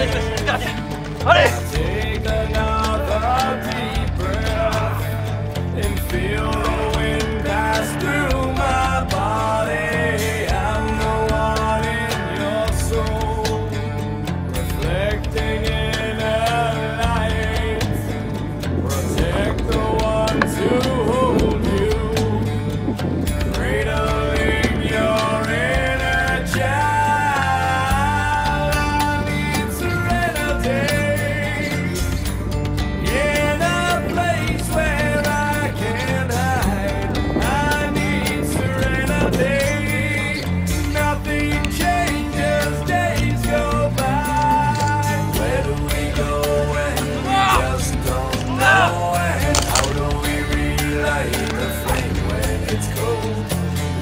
Allez, le gardien. Allez. Take another deep breath and feel the wind pass through my body. I'm the one in your soul, reflecting in a light. Protect the ones who hold you, cradling your inner child. I need serenity.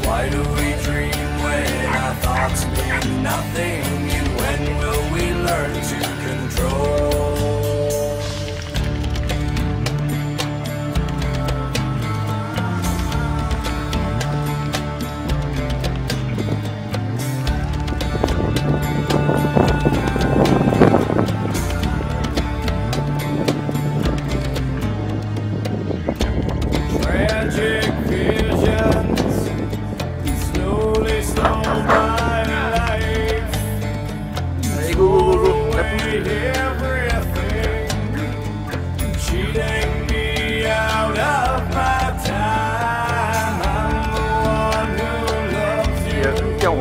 Why do we dream when our thoughts mean nothing? And when will we learn to control? Tragic visions slowly stole my life. Throw away everything, cheating me out of my time. I'm the one who loves you,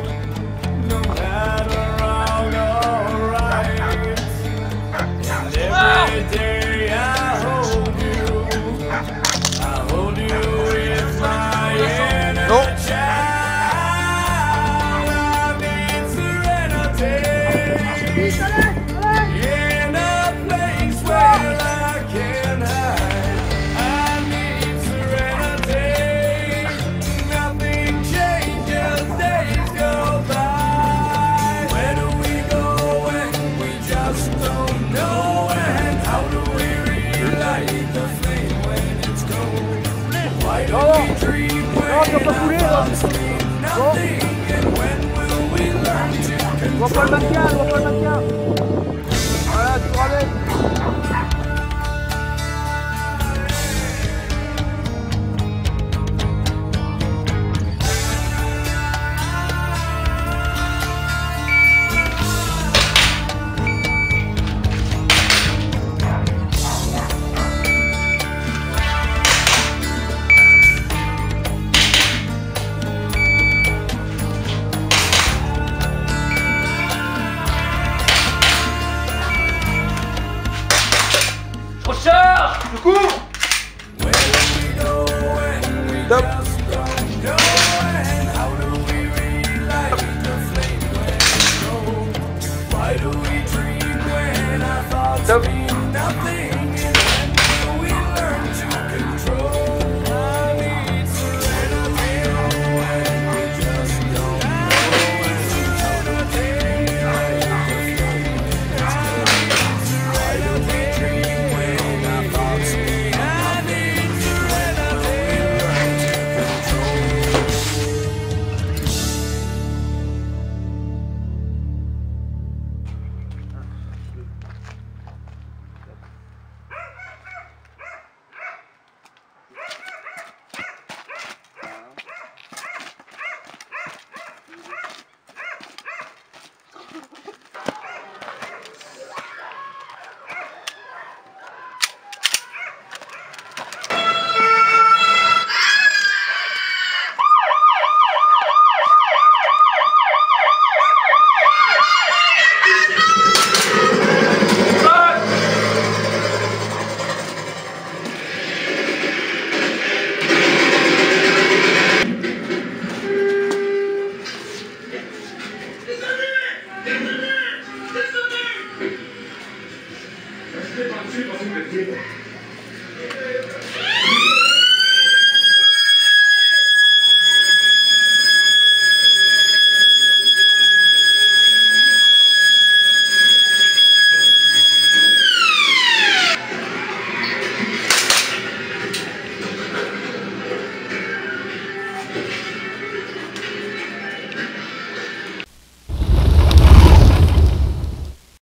no matter wrong or right. And every day I hold you, I hold you with my inner child. I need serenity in a place where I can hide. I need serenity. Nothing changes, days go by. Where do we go when we just don't know? And how do we relight the flame when it's cold? Why do we dream when our thoughts mean nothing? And when will we learn to control? Voilà, tu ramènes. Recharge. Le coup. Where do we go when we Stop. just don't know? And how do we relight the flame when it's cold? Why do we dream when our thoughts Stop. mean nothing?